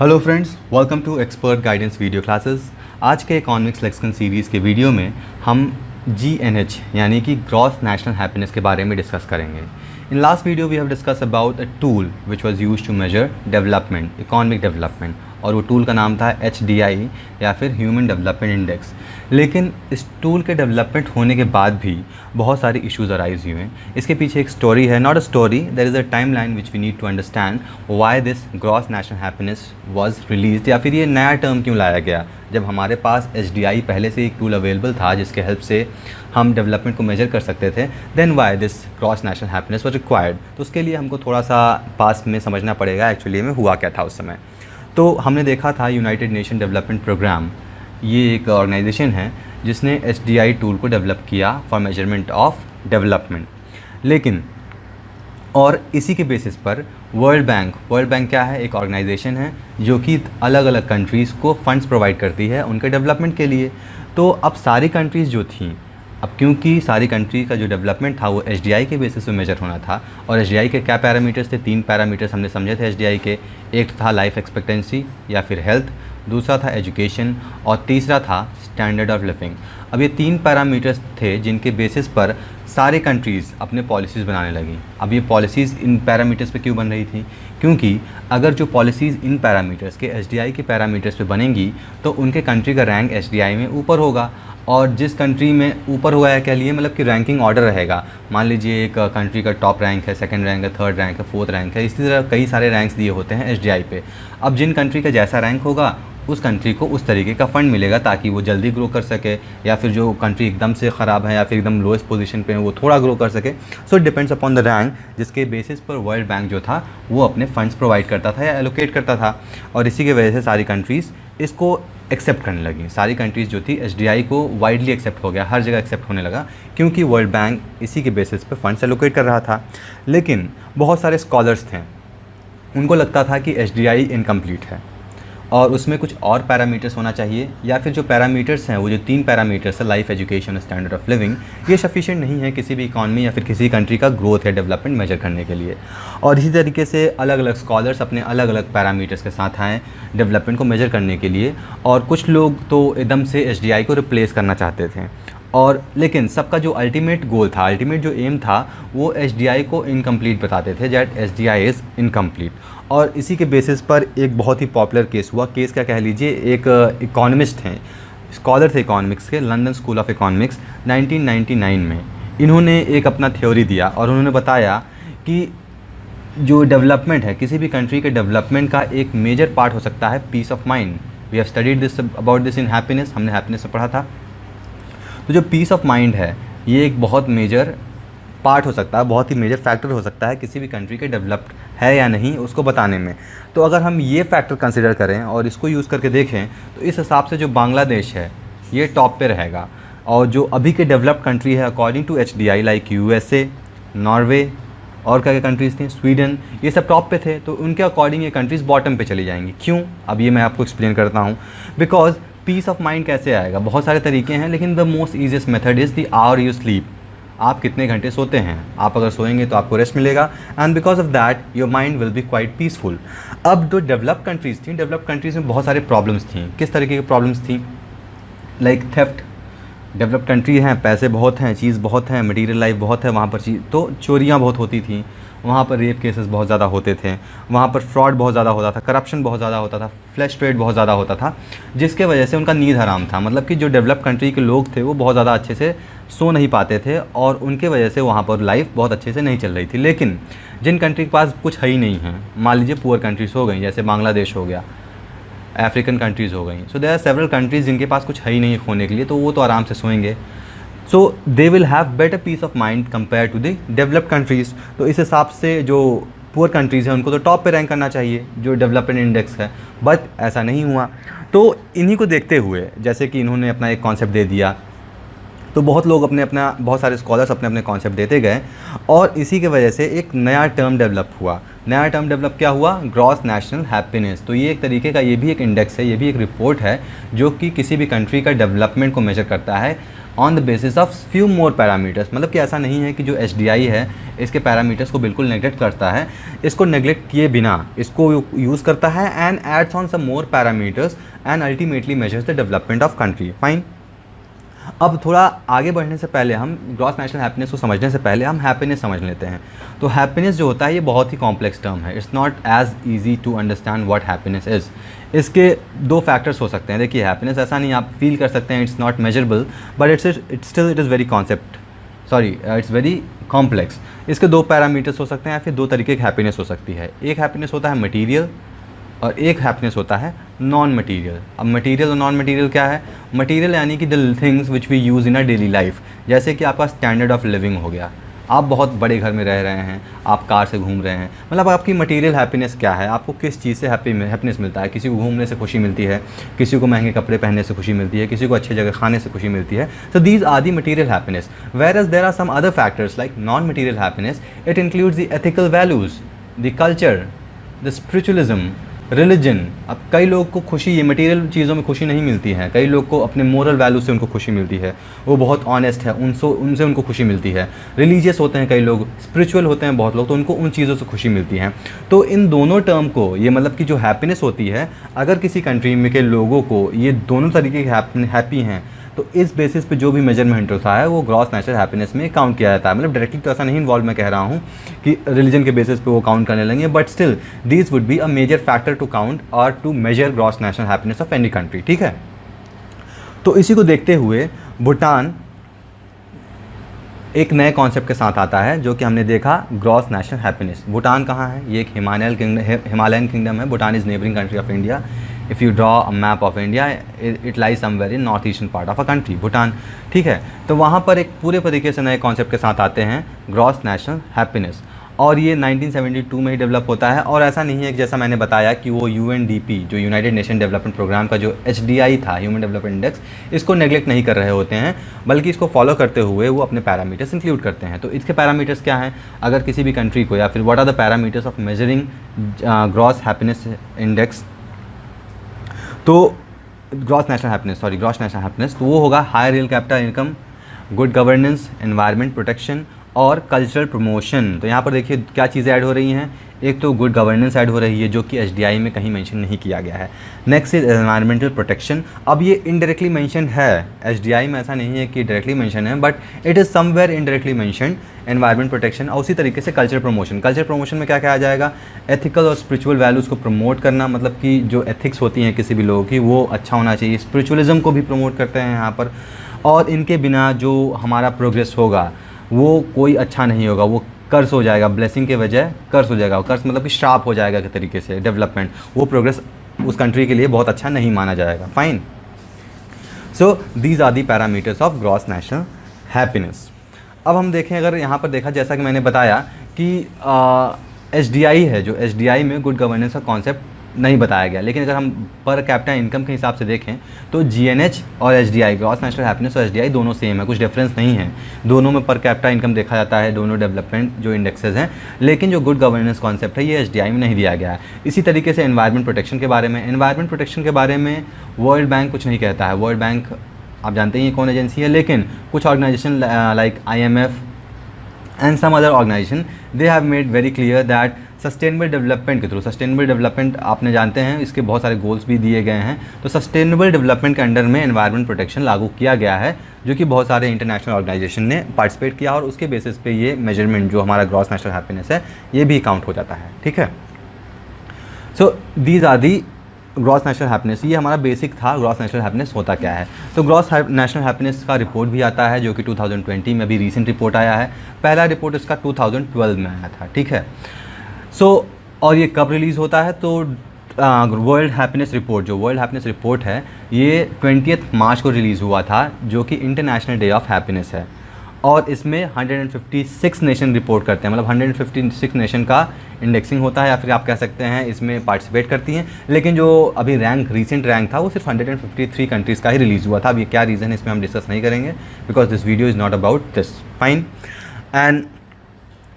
Hello friends, welcome to expert guidance video classes. आज के economics lesson series के video में हम GNH यानी कि ग्रॉस नेशनल हैप्पीनेस के बारे में डिस्कस करेंगे। In last video we have discuss about a tool which was used to measure development, economic development, और वो टूल का नाम था HDI या फिर ह्यूमन डेवलपमेंट इंडेक्स। लेकिन इस टूल के डेवलपमेंट होने के बाद भी बहुत सारे इश्यूज़ अराइज हुए हैं। इसके पीछे एक स्टोरी है, not a story, there is a time line which we need to understand why this gross national happiness was released, या फिर ये नया टर्म क्यों लाया गया जब हमारे पास HDI पहले से एक टूल अवेलेबल था जिसके हेल्प से हम डेवलपमेंट को मेजर कर सकते थे। Then why this gross national happiness was required. तो उसके लिए हमको थोड़ा सा पास में समझना पड़ेगा एक्चुअली में हुआ क्या था उस समय। तो हमने देखा था यूनाइटेड नेशन डेवलपमेंट प्रोग्राम, ये एक ऑर्गेनाइजेशन है जिसने HDI टूल को डेवलप किया फॉर मेजरमेंट ऑफ डेवलपमेंट। लेकिन और इसी के बेसिस पर वर्ल्ड बैंक क्या है? एक ऑर्गेनाइजेशन है जो कि अलग अलग कंट्रीज़ को फंड्स प्रोवाइड करती है उनके डेवलपमेंट के लिए। तो अब सारी कंट्रीज़ जो थी, अब क्योंकि सारी कंट्री का जो डेवलपमेंट था वो HDI के बेसिस पे मेजर होना था, और HDI के क्या पैरामीटर्स थे? 3 पैरामीटर्स हमने समझे थे HDI के। एक था लाइफ एक्सपेक्टेंसी या फिर हेल्थ, दूसरा था एजुकेशन, और तीसरा था स्टैंडर्ड ऑफ लिविंग। अब ये 3 पैरामीटर्स थे जिनके बेसिस पर सारे कंट्रीज़ अपने पॉलिसीज़ बनाने लगी। अब ये पॉलिसीज़ इन पैरामीटर्स पे क्यों बन रही थी? क्योंकि अगर जो पॉलिसीज़ इन पैरामीटर्स के HDI के पैरामीटर्स पे बनेंगी तो उनके कंट्री का रैंक HDI में ऊपर होगा, और जिस कंट्री में ऊपर हुआ है क्या लिए, मतलब कि रैंकिंग ऑर्डर रहेगा। मान लीजिए एक कंट्री का टॉप रैंक है, सेकंड रैंक है, थर्ड रैंक है, फोर्थ रैंक है, इसी तरह कई सारे रैंक्स दिए होते हैं HDI पे। अब जिन कंट्री का जैसा रैंक होगा उस कंट्री को उस तरीके का फ़ंड मिलेगा ताकि वो जल्दी ग्रो कर सके, या फिर जो कंट्री एकदम से ख़राब है या फिर एकदम लोएस्ट पोजीशन पे है वो थोड़ा ग्रो कर सके। So it depends upon the rank, जिसके बेसिस पर वर्ल्ड बैंक जो था वो अपने फंड्स प्रोवाइड करता था या एलोकेट करता था। और इसी की वजह से सारी कंट्रीज़ इसको एक्सेप्ट करने लगी। सारी कंट्रीज़ जो थी HDI को वाइडली एक्सेप्ट हो गया, हर जगह एक्सेप्ट होने लगा, क्योंकि वर्ल्ड बैंक इसी के बेसिस पे फंड्स एलोकेट कर रहा था। लेकिन बहुत सारे स्कॉलर्स थे, उनको लगता था कि HDI इनकम्प्लीट है और उसमें कुछ और पैरामीटर्स होना चाहिए, या फिर जो पैरामीटर्स हैं वो जो 3 पैरामीटर्स है, life, education, standard of living, ये सफिशिएंट नहीं है किसी भी इकॉनमी या फिर किसी कंट्री का ग्रोथ या डेवलपमेंट मेजर करने के लिए। और इसी तरीके से अलग अलग स्कॉलर्स अपने अलग अलग पैरामीटर्स के साथ आए डेवलपमेंट को मेजर करने के लिए, और कुछ लोग तो एकदम से HDI को रिप्लेस करना चाहते थे। और लेकिन सबका जो अल्टीमेट गोल था, अल्टीमेट जो एम था, वो HDI को इनकम्प्लीट बताते थे, दैट HDI इज़ इनकम्प्लीट। और इसी के बेसिस पर एक बहुत ही पॉपुलर केस हुआ। केस क्या कह लीजिए, एक इकोनॉमिस्ट हैं, स्कॉलर थे इकोनॉमिक्स के, लंदन स्कूल ऑफ इकोनॉमिक्स, 1999 में इन्होंने एक अपना थ्योरी दिया और उन्होंने बताया कि जो डेवलपमेंट है, किसी भी कंट्री के डेवलपमेंट का एक मेजर पार्ट हो सकता है peace of mind. We have studied this about this in happiness, हमने हैप्पीनेस में पढ़ा था। तो जो पीस ऑफ माइंड है ये एक बहुत मेजर पार्ट हो सकता है, बहुत ही मेजर फैक्टर हो सकता है किसी भी कंट्री के डेवलप्ड है या नहीं उसको बताने में। तो अगर हम ये फैक्टर कंसिडर करें और इसको यूज़ करके देखें तो इस हिसाब से जो बांग्लादेश है ये टॉप पे रहेगा, और जो अभी के डेवलप्ड कंट्री है according to HDI like USA, Norway और क्या क्या कंट्रीज़ थी, स्वीडन, ये सब टॉप पे थे। तो उनके अकॉर्डिंग ये कंट्रीज़ बॉटम पे चली जाएंगी। क्यों? अब ये मैं आपको एक्सप्लेन करता हूँ। बिकॉज पीस ऑफ माइंड कैसे आएगा? बहुत सारे तरीके हैं, लेकिन the most easiest method is the hour you sleep. आप कितने घंटे सोते हैं? आप अगर सोएंगे तो आपको रेस्ट मिलेगा, and because of that your mind will be quite peaceful. अब जो डेवलप कंट्रीज़ थी, डेवलप कंट्रीज़ में बहुत सारे प्रॉब्लम्स थी। किस तरीके की प्रॉब्लम्स थी? Like theft. डेवलप कंट्री हैं, पैसे बहुत हैं, चीज़ बहुत हैं, मटीरियल लाइफ बहुत है, वहाँ पर चीज़ तो चोरियाँ बहुत होती थी, वहाँ पर रेप केसेस बहुत ज़्यादा होते थे, वहाँ पर फ्रॉड बहुत ज़्यादा होता था, करप्शन बहुत ज़्यादा होता था, फ्लैश ट्रेड बहुत ज़्यादा होता था, जिसके वजह से उनका नींद हराम था। मतलब कि जो डेवलप कंट्री के लोग थे वो बहुत ज़्यादा अच्छे से सो नहीं पाते थे, और उनके वजह से वहाँ पर लाइफ बहुत अच्छे से नहीं चल रही थी। लेकिन जिन कंट्री के पास कुछ है ही नहीं है, मान लीजिए पुअर कंट्रीज़ हो गई, जैसे बांग्लादेश हो गया, अफ्रीकन कंट्रीज़ हो गई, so there are several countries जिनके पास कुछ है ही नहीं खोने के लिए, तो वो तो आराम से सोएंगे। So they will have better peace of mind compare to the developed countries. तो इस हिसाब से जो पुअर कंट्रीज़ हैं उनको तो टॉप पे रैंक करना चाहिए जो डेवलपमेंट इंडेक्स है, बट ऐसा नहीं हुआ। तो इन्हीं को देखते हुए जैसे कि इन्होंने अपना एक कॉन्सेप्ट दे दिया, तो बहुत लोग बहुत सारे स्कॉलर्स अपने अपने कॉन्सेप्ट देते गए, और इसी के वजह से एक नया टर्म डेवलप हुआ। नया टर्म डेवलप क्या हुआ? Gross national happiness. तो ये एक तरीके का, ये भी एक इंडेक्स है, ये भी एक रिपोर्ट है जो कि किसी भी कंट्री का डेवलपमेंट को मेजर करता है on the basis of few more parameters. मतलब कि ऐसा नहीं है कि जो HDI है इसके पैरामीटर्स को बिल्कुल नेगलेक्ट करता है, इसको नेगलेक्ट किए बिना इसको यूज़ करता है and adds on some more parameters and ultimately measures the development of country. Fine. अब थोड़ा आगे बढ़ने से पहले हम ग्रॉस नेशनल हैप्पीनेस को समझने से पहले हम हैप्पीनेस समझ लेते हैं। तो हैप्पीनेस जो होता है ये बहुत ही कॉम्प्लेक्स टर्म है, it's not as easy to understand what happiness is. इसके दो फैक्टर्स हो सकते हैं। देखिए हैप्पीनेस ऐसा नहीं आप फील कर सकते हैं, it's not measurable but it's very it's very complex. इसके दो पैरामीटर्स हो सकते हैं या फिर दो तरीके की हैप्पीनेस हो सकती है। एक हैप्पीनेस होता है मटीरियल और एक हैप्पीनेस होता है नॉन मटीरियल। अब मटीरियल और नॉन मटीरियल क्या है? मटीरियल यानी कि the things which we use in a daily life, जैसे कि आपका स्टैंडर्ड ऑफ लिविंग हो गया, आप बहुत बड़े घर में रह रहे हैं, आप कार से घूम रहे हैं, मतलब आपकी मटेरियल हैप्पीनेस क्या है, आपको किस चीज़ से हैप्पीनेस मिलता है। किसी को घूमने से खुशी मिलती है, किसी को महंगे कपड़े पहनने से खुशी मिलती है, किसी को अच्छी जगह खाने से खुशी मिलती है। So these are the material happiness. Whereas there are some other factors like non material happiness, it includes the ethical values, the culture, the spiritualism, religion. अब कई लोग को खुशी ये मटेरियल चीज़ों में खुशी नहीं मिलती है, कई लोग को अपने मोरल वैल्यू से उनको खुशी मिलती है, वो बहुत ऑनेस्ट है, उनसे उनको खुशी मिलती है। रिलीजियस होते हैं कई लोग, स्पिरिचुअल होते हैं बहुत लोग, तो उनको उन चीज़ों से खुशी मिलती है। तो इन दोनों टर्म को ये मतलब कि जो हैप्पीनेस होती है, अगर किसी कंट्री में के लोगों को ये दोनों तरीके के हैप्पी हैं तो इस बेसिस पे जो भी मेजरमेंट होता है वो ग्रॉस नेशनल हैप्पीनेस में काउंट किया जाता है। मतलब डायरेक्टली तो ऐसा नहीं इन्वॉल्व मैं कह रहा हूँ कि रिलीजन के बेसिस पे वो काउंट करने लगेंगे, but still these would be a major factor to count or to measure gross national happiness of any country. ठीक है, तो इसी को देखते हुए भूटान एक नए कॉन्सेप्ट के साथ आता है जो कि हमने देखा, ग्रॉस नेशनल हैप्पीनेस। भूटान कहाँ है? ये एक हिमालयन किंगडम है। Bhutan is neighbouring country of India. If you draw a map of India, it lies somewhere in north eastern part of a country, Bhutan. ठीक है, तो वहाँ पर एक पूरे तरीके से नए कॉन्सेप्ट के साथ आते हैं ग्रॉस नेशनल हैप्पीनेस, और ये 1972 में ही डेवलप होता है। और ऐसा नहीं है कि जैसा मैंने बताया कि वो UNDP जो यूनाइटेड नेशन डेवलपमेंट प्रोग्राम का जो HDI था, ह्यूमन डेवलपमेंट इंडेक्स, इसको नेगलेक्ट नहीं कर रहे होते हैं, बल्कि इसको फॉलो करते हुए वो अपने पैरामीटर्स इंक्लूड करते हैं। तो इसके पैरामीटर्स क्या हैं? अगर किसी भी कंट्री को, या फिर what are the parameters of measuring gross happiness index, तो ग्रॉस नेशनल हैप्पीनेस, तो वो होगा high real capital income, good governance, environment protection और कल्चरल प्रमोशन। तो यहाँ पर देखिए क्या चीज़ें ऐड हो रही हैं। एक तो गुड गवर्नेंस ऐड हो रही है जो कि HDI में कहीं मेंशन नहीं किया गया है। Next is environmental protection. अब ये इनडायरेक्टली मेंशन है, HDI में ऐसा नहीं है कि डायरेक्टली मेंशन है, but it is somewhere indirectly mention environment protection. और उसी तरीके से कल्चर प्रमोशन में क्या कहा जाएगा? एथिकल और स्पिरिचुअल वैल्यूज़ को प्रमोट करना, मतलब कि जो एथिक्स होती हैं किसी भी लोगों की वो अच्छा होना चाहिए। स्पिरिचुअलिज्म को भी प्रमोट करते हैं यहाँ पर, और इनके बिना जो हमारा प्रोग्रेस होगा वो कोई अच्छा नहीं होगा, वो कर्स हो जाएगा, ब्लेसिंग के बजाय कर्स हो जाएगा। कर्स मतलब कि श्राप हो जाएगा के तरीके से डेवलपमेंट, वो प्रोग्रेस उस कंट्री के लिए बहुत अच्छा नहीं माना जाएगा। Fine. So these are the parameters of gross national happiness. अब हम देखें, अगर यहाँ पर देखा, जैसा कि मैंने बताया कि HDI है, जो HDI में गुड गवर्नेंस का कॉन्सेप्ट नहीं बताया गया, लेकिन अगर हम पर कैपिटा इनकम के हिसाब से देखें तो GNH और HDI, ग्रॉस नेशनल हैप्पीनेस और HDI दोनों सेम है, कुछ डिफरेंस नहीं है। दोनों में पर कैपिटा इनकम देखा जाता है, दोनों डेवलपमेंट जो इंडेक्सेस हैं, लेकिन जो गुड गवर्नेंस कॉन्सेप्ट है ये HDI में नहीं दिया गया है। इसी तरीके से एनवायरमेंट प्रोटेक्शन के बारे में वर्ल्ड बैंक कुछ नहीं कहता है। वर्ल्ड बैंक आप जानते ही कौन एजेंसी है, लेकिन कुछ organization like IMF and some other organization, they have made very clear that sustainable development के थ्रू, सस्टेनेबल डेवलपमेंट आपने जानते हैं इसके बहुत सारे गोल्स भी दिए गए हैं, तो सस्टेनेबल डेवलपमेंट के अंडर में एनवायरमेंट प्रोटेक्शन लागू किया गया है, जो कि बहुत सारे इंटरनेशनल ऑर्गेनाइजेशन ने पार्टिसिपेट किया, और उसके बेसिस पे ये मेजरमेंट जो हमारा ग्रॉस नेशनल हैप्पीनेस है ये भी काउंट हो जाता है। ठीक है, so these are the gross national happiness. ये हमारा बेसिक था, ग्रॉस नेशनल हैप्पीनेस होता क्या है। तो ग्रॉस नेशनल हैप्पीनेस का रिपोर्ट भी आता है जो कि 2020 में भी रीसेंट रिपोर्ट आया है। पहला रिपोर्ट इसका 2012 में आया था। ठीक है, सो और ये कब रिलीज़ होता है? तो वर्ल्ड हैप्पीनेस रिपोर्ट है ये 20 मार्च को रिलीज़ हुआ था, जो कि इंटरनेशनल डे ऑफ हैप्पीनेस है, और इसमें 156 नेशन रिपोर्ट करते हैं, मतलब 156 नेशन का इंडेक्सिंग होता है, या फिर आप कह सकते हैं इसमें पार्टिसिपेट करती हैं। लेकिन जो अभी रीसेंट रैंक था वो सिर्फ 153 कंट्रीज़ का ही रिलीज़ हुआ था। अब ये क्या रीज़न है इसमें हम डिस्कस नहीं करेंगे, because this video is not about this. Fine. And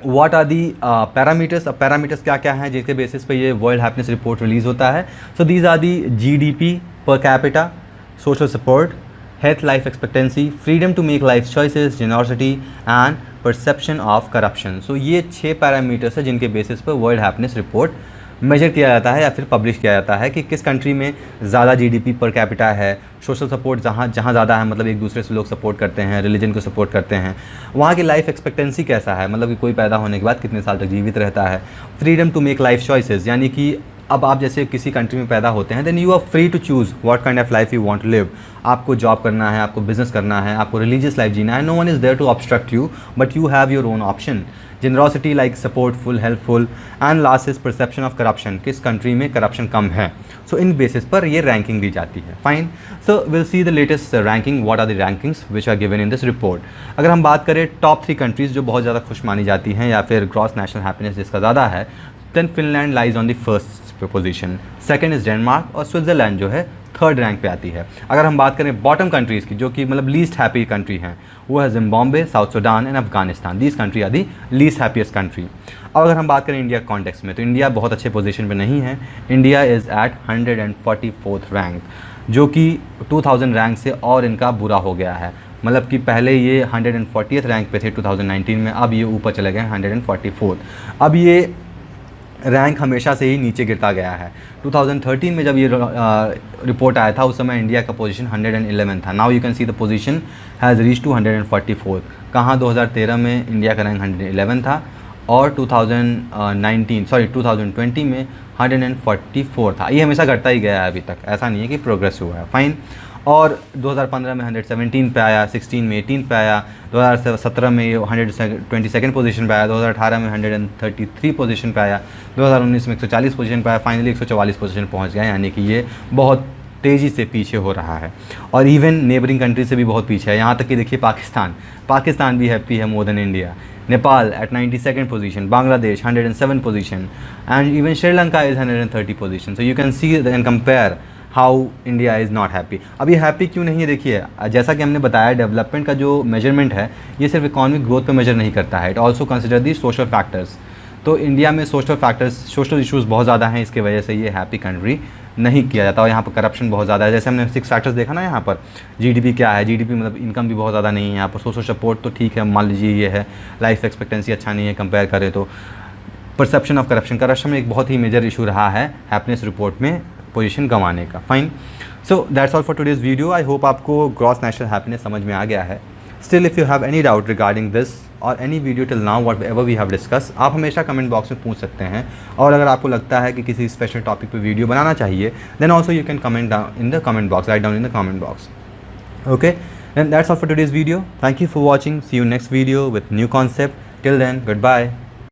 what are the parameters? अब पैरामीटर्स क्या क्या हैं जिसके बेसिस पे ये वर्ल्ड हैप्पीनेस रिपोर्ट रिलीज़ होता है? So these are the GDP per capita, social support, health life expectancy, freedom to make life choices, generosity and perception of corruption. So ये 6 पैरामीटर्स है जिनके बेसिस पर वर्ल्ड हैप्पीनेस रिपोर्ट मेजर किया जाता है या फिर पब्लिश किया जाता है कि किस कंट्री में ज़्यादा जीडीपी पर कैपिटा है, सोशल सपोर्ट जहाँ ज़्यादा है, मतलब एक दूसरे से लोग सपोर्ट करते हैं, रिलीजन को सपोर्ट करते हैं, वहाँ की लाइफ एक्सपेक्टेंसी कैसा है, मतलब कि कोई पैदा होने के बाद कितने साल तक जीवित रहता है। Freedom to make life choices, यानी कि अब आप जैसे किसी कंट्री में पैदा होते हैं, then you are free to choose what kind of life you want to live. आपको जॉब करना है, आपको बिजनेस करना है, आपको रिलीजियस लाइफ जीना है, no one is there to obstruct you, but you have your own option. Generosity like supportful, helpful, and last is perception of corruption, किस कंट्री में करप्शन कम है। सो इन बेसिस पर ये रैंकिंग दी जाती है। Fine, so will see the latest ranking, what are the rankings which are given in this report. अगर हम बात करें टॉप 3 कंट्रीज़ जो बहुत ज़्यादा खुश मानी जाती हैं या फिर ग्रॉस नेशनल हैप्पीनेस जिसका ज़्यादा है, then Finland lies on the first position, second is Denmark और स्विट्ज़रलैंड जो है थर्ड रैंक पे आती है। अगर हम बात करें बॉटम कंट्रीज़ की जो कि मतलब लीस्ट हैप्पी कंट्री हैं, वो है Zimbabwe, South Sudan and Afghanistan. These country are the least happiest country. अब अगर हम बात करें इंडिया कॉन्टेक्स्ट में, तो इंडिया बहुत अच्छे पोजीशन पे नहीं है। India is eight 144th rank, जो कि 2000 रैंक से और इनका बुरा हो गया है। मतलब कि पहले ये 140th रैंक पे थे 2019 में, अब ये ऊपर चले गए 144th। अब ये रैंक हमेशा से ही नीचे गिरता गया है। 2013 में जब ये रिपोर्ट आया था, उस समय इंडिया का पोजीशन 111 था। Now you can see the position has reach to 144। कहाँ 2013 में इंडिया का रैंक 111 था और 2020 में 144 था। ये हमेशा घटता ही गया है अभी तक, ऐसा नहीं है कि प्रोग्रेस हुआ है। फाइन, और 2015 में 117 पे आया, 16 में 18 पे आया, 2017 में ये 122nd पोजीशन पे आया, 2018 में 133 पोजीशन पे आया, 2019 में 140 पोजीशन पे आया, फाइनली 144 पोजीशन पहुंच गया। यानी कि ये बहुत तेज़ी से पीछे हो रहा है और इवन नेबरिंग कंट्री से भी बहुत पीछे है। यहाँ तक कि देखिए पाकिस्तान भी हैप्पी है more than India. Nepal at 92nd position, Bangladesh 107 position and even Sri Lanka is 130 position. So you can see and compare how India is not happy. अब ये हैप्पी क्यों नहीं है, देखिए जैसा कि हमने बताया, डेवलपमेंट का जो मेजरमेंट है ये सिर्फ इकोनॉमिक ग्रोथ पे मेजर नहीं करता है, it also consider the social factors. तो इंडिया में सोशल फैक्टर्स, सोशल इश्यूज़ बहुत ज़्यादा हैं, इसके वजह से ये हैप्पी कंट्री नहीं किया जाता। और यहाँ पर करप्शन बहुत ज़्यादा है। जैसे हमने 6 फैक्टर्स देखा ना, यहाँ पर जीडीपी क्या है, जीडीपी मतलब इनकम भी बहुत ज़्यादा नहीं है यहाँ पर। सोशल सपोर्ट तो ठीक है, मान लीजिए ये है, लाइफ एक्सपेक्टेंसी अच्छा नहीं है कंपेयर करें तो। परसेप्शन ऑफ करप्शन में एक बहुत ही मेजर इशू रहा है हैप्पीनेस रिपोर्ट में पोजीशन गंवाने का। Fine, so that's all for today's video. I hope आपको ग्रॉस नेशनल हैप्पीनेस समझ में आ गया है। Still if you have any doubt regarding this or any video till now whatever we have discuss, आप हमेशा कमेंट बॉक्स में पूछ सकते हैं। और अगर आपको लगता है कि किसी स्पेशल टॉपिक पर वीडियो बनाना चाहिए, then also you can comment down in the comment box, right down in the comment box. Okay, then that's all for today's video. Thank you for watching, see you next video with new concept. Till then, good bye.